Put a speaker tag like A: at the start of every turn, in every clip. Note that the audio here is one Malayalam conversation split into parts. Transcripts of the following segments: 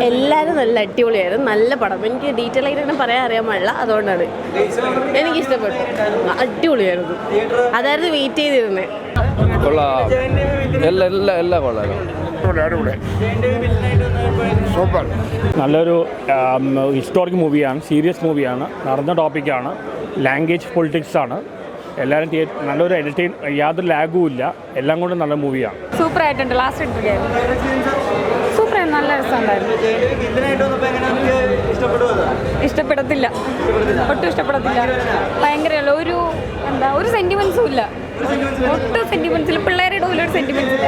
A: എല്ലാവരും നല്ല അടിപൊളിയായിരുന്നു. നല്ല പടം. എനിക്ക് ഡീറ്റെയിൽ ആയിട്ട് പറയാൻ അറിയാൻ പാടില്ല, അതുകൊണ്ടാണ് എനിക്കിഷ്ടപ്പെട്ടു. അടിപൊളിയായിരുന്നു. അതായിരുന്നു വെയിറ്റ് ചെയ്തിരുന്നത്.
B: നല്ലൊരു ഹിസ്റ്റോറിക് മൂവിയാണ്, സീരിയസ് മൂവിയാണ്, നടന്ന ടോപ്പിക്കാണ്, ലാംഗ്വേജ് പൊളിറ്റിക്സ് ആണ്. എല്ലാവരും നല്ലൊരു എൻ്റർടൈൻ, യാതൊരു ലാഗും ഇല്ല, എല്ലാം കൊണ്ടും നല്ല മൂവിയാണ്.
C: സൂപ്പറായിട്ടുണ്ട്. ലാസ്റ്റ് സൂപ്പറായിരുന്നു, നല്ല രസമുണ്ടായിരുന്നു. ഇഷ്ടപ്പെടത്തില്ല, ഒട്ടും ഇഷ്ടപ്പെടത്തില്ല. ഭയങ്കര ഒരു സെന്റിമെന്റ്സും ഇല്ല, ഒട്ടും സെന്റിമെന്റ്സിൽ പിള്ളേരുടെ ഒരു സെന്റിമെന്റ്സ് ഇല്ല.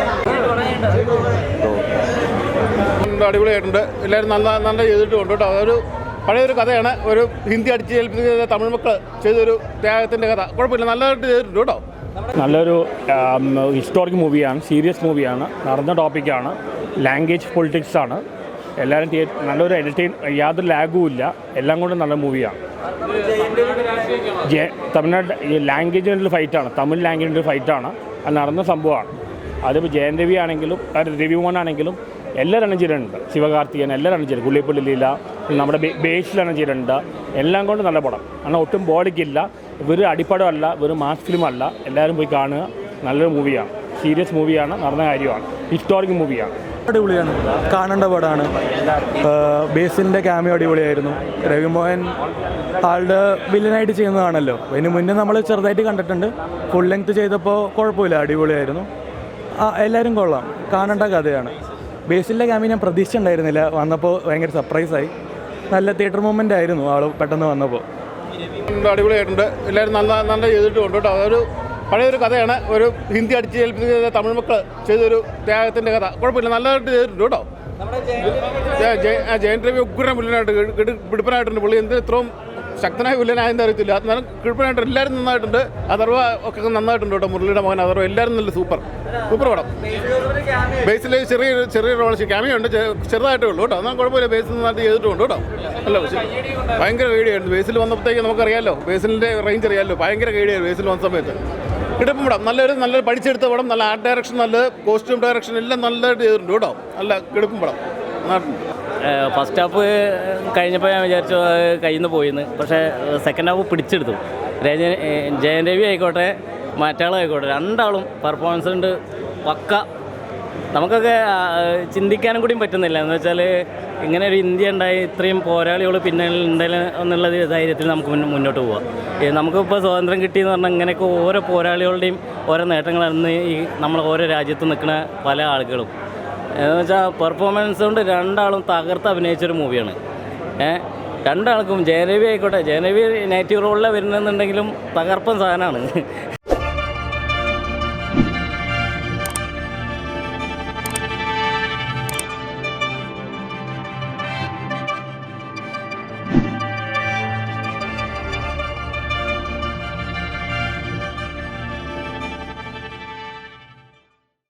D: അടിപൊളിയായിട്ടുണ്ട്. എല്ലാവരും നല്ല ചെയ്തിട്ടുണ്ട് കേട്ടോ. അതൊരു പഴയൊരു കഥയാണ്. ഒരു ഹിന്ദി അടിച്ച് ഏൽപ്പിക്കുന്ന തമിഴ് മക്കൾ ചെയ്തൊരു ത്യാഗത്തിൻ്റെ കഥ. കുഴപ്പമില്ല, നല്ലതായിട്ട് ചെയ്തിട്ടുണ്ട് കേട്ടോ.
B: നല്ലൊരു ഹിസ്റ്റോറിക് മൂവിയാണ്, സീരിയസ് മൂവിയാണ്, നടന്ന ടോപ്പിക്കാണ്, ലാംഗ്വേജ് പൊളിറ്റിക്സ് ആണ്. എല്ലാവരും നല്ലൊരു എൻ്റർടൈൻ, യാതൊരു ലാഗും ഇല്ല, എല്ലാം കൊണ്ടും നല്ല മൂവിയാണ്. തമിഴ്നാട് ലാംഗ്വേജിൻ്റെ ഫൈറ്റാണ്, തമിഴ് ലാംഗ്വേജിൻ്റെ ഫൈറ്റാണ്. അത് നടന്ന സംഭവമാണ്. അതിപ്പോൾ ജയൻ രവി ആണെങ്കിലും രവിമോഹൻ ആണെങ്കിലും എല്ലാവരും ചെയ്തിട്ടുണ്ട്. ശിവകാർത്തികൻ എല്ലാവരും ചെയ്തിട്ടുണ്ട്. പുള്ളിപ്പള്ളി ലീല, നമ്മുടെ ബേസിലാണ് ചെയ്തിട്ടുണ്ട്. എല്ലാം കൊണ്ട് നല്ല പടം. കാരണം ഒട്ടും ബോഡിക്കില്ല, വെറും അടിപ്പടമല്ല, വെറും മാസ് ഫിലിമല്ല. എല്ലാവരും പോയി കാണുക. നല്ലൊരു മൂവിയാണ്, സീരിയസ് മൂവിയാണ്, നടന്ന കാര്യമാണ്, ഹിസ്റ്റോറിക് മൂവിയാണ്.
E: അടിപൊളിയാണ്, കാണേണ്ട പടമാണ്. ബേസിൻ്റെ ക്യാമിയോ അടിപൊളിയായിരുന്നു. രവിമോഹൻ ആളുടെ വില്ലനായിട്ട് ചെയ്യുന്നതാണല്ലോ. അതിന് മുന്നേ നമ്മൾ ചെറുതായിട്ട് കണ്ടിട്ടുണ്ട്. ഫുൾ ലെങ്ത് ചെയ്തപ്പോൾ കുഴപ്പമില്ല, അടിപൊളിയായിരുന്നു. എല്ലാവരും കൊള്ളാം, കാണേണ്ട കഥയാണ്. ബേസിൻ്റെ ക്യാമിയോ ഞാൻ പ്രതീക്ഷിച്ചിട്ടുണ്ടായിരുന്നില്ല, വന്നപ്പോൾ ഭയങ്കര സർപ്രൈസായി. നല്ല തിയേറ്റർ മൂവ്മെൻ്റ് ആയിരുന്നു ആൾ പെട്ടെന്ന് വന്നപ്പോൾ.
D: അടിപൊളിയായിട്ടുണ്ട്. എല്ലാവരും നല്ല ചെയ്തിട്ടുണ്ട് കേട്ടോ. അതൊരു പഴയൊരു കഥയാണ്. ഒരു ഹിന്ദി അടിച്ച് ഏൽപ്പിക്കുന്ന തമിഴ് മക്കൾ ചെയ്തൊരു ത്യാഗത്തിൻ്റെ കഥ. കുഴപ്പമില്ല, നല്ലതായിട്ട് ചെയ്തിട്ടുണ്ട് കേട്ടോ. ജയൻ രവി ഉഗ്രൻ വില്ലനായിട്ട് പിടിപ്പനായിട്ടുണ്ട്. പുള്ളി എന്തിന് ഇത്രയും ശക്തനായ വില്ലനായെന്ന് അറിയത്തില്ല. എന്നാലും കിഴപ്പനായിട്ട് എല്ലാവരും നന്നായിട്ടുണ്ട്. അഥർവ ഒക്കെ നന്നായിട്ടുണ്ട് കേട്ടോ. മുരളിയുടെ മകൻ അഥർവ, എല്ലാവരും നല്ല സൂപ്പർ പടം. ബേസിൽ ചെറിയ റോൾ ക്യാമിയോ ഉണ്ട്, ചെറുതായിട്ടേ ഉള്ളൂ കേട്ടോ. എന്നാൽ കുഴപ്പമില്ല, ബേസിൽ നന്നായിട്ട് ചെയ്തിട്ടുണ്ട് കേട്ടോ. അല്ല, ഭയങ്കര ഗൈഡിയായിരുന്നു. ബേസിൽ വന്നപ്പോഴത്തേക്ക് നമുക്കറിയാമല്ലോ, ബേസിലിൻ്റെ റേഞ്ച് അറിയാമല്ലോ. ഭയങ്കര ഗൈഡിയായിരുന്നു ബേസിൽ വന്ന സമയത്ത്. കിടപ്പം പടം, നല്ലൊരു പഠിച്ചെടുത്ത പടം, നല്ല ആർട്ട് ഡയറക്ഷൻ, നല്ല കോസ്റ്റ്യൂം ഡയറക്ഷൻ എല്ലാം നല്ലതായിട്ട് ചെയ്തിട്ടുണ്ട് കേട്ടോ. നല്ല കിടപ്പം പടം.
F: ഫസ്റ്റ് ഹാഫ് കഴിഞ്ഞപ്പോൾ ഞാൻ വിചാരിച്ചു കയ്യിൽ നിന്ന് പോയിന്ന്. പക്ഷേ സെക്കൻഡ് ഹാഫ് പിടിച്ചെടുത്തു. ജയൻ രവി ആയിക്കോട്ടെ, മറ്റാളായിക്കോട്ടെ, രണ്ടാളും പെർഫോമൻസ് ഉണ്ട് പക്ക. നമുക്കൊക്കെ ചിന്തിക്കാനും കൂടിയും പറ്റുന്നില്ല. എന്ന് വെച്ചാൽ ഇങ്ങനെ ഒരു ഇന്ത്യ ഉണ്ടായി, ഇത്രയും പോരാളികൾ പിന്നിലുണ്ടെങ്കിൽ എന്നുള്ള ധൈര്യത്തിൽ നമുക്ക് മുന്നോട്ട് പോവാം. നമുക്കിപ്പോൾ സ്വാതന്ത്ര്യം കിട്ടിയെന്ന് പറഞ്ഞാൽ ഇങ്ങനെയൊക്കെ ഓരോ പോരാളികളുടെയും ഓരോ നേട്ടങ്ങളാണ് ഈ നമ്മൾ ഓരോ രാജ്യത്ത് നിൽക്കുന്ന പല ആളുകളും. എന്ന് വെച്ചാൽ പെർഫോമൻസ് കൊണ്ട് രണ്ടാളും തകർത്ത് അഭിനയിച്ചൊരു മൂവിയാണ്. രണ്ടാൾക്കും ജയൻ രവി ആയിക്കോട്ടെ, ജയൻ രവി നെഗറ്റീവ് റോളിലാണ് വരുന്നതെന്നുണ്ടെങ്കിലും തകർപ്പൻ സാധനമാണ്.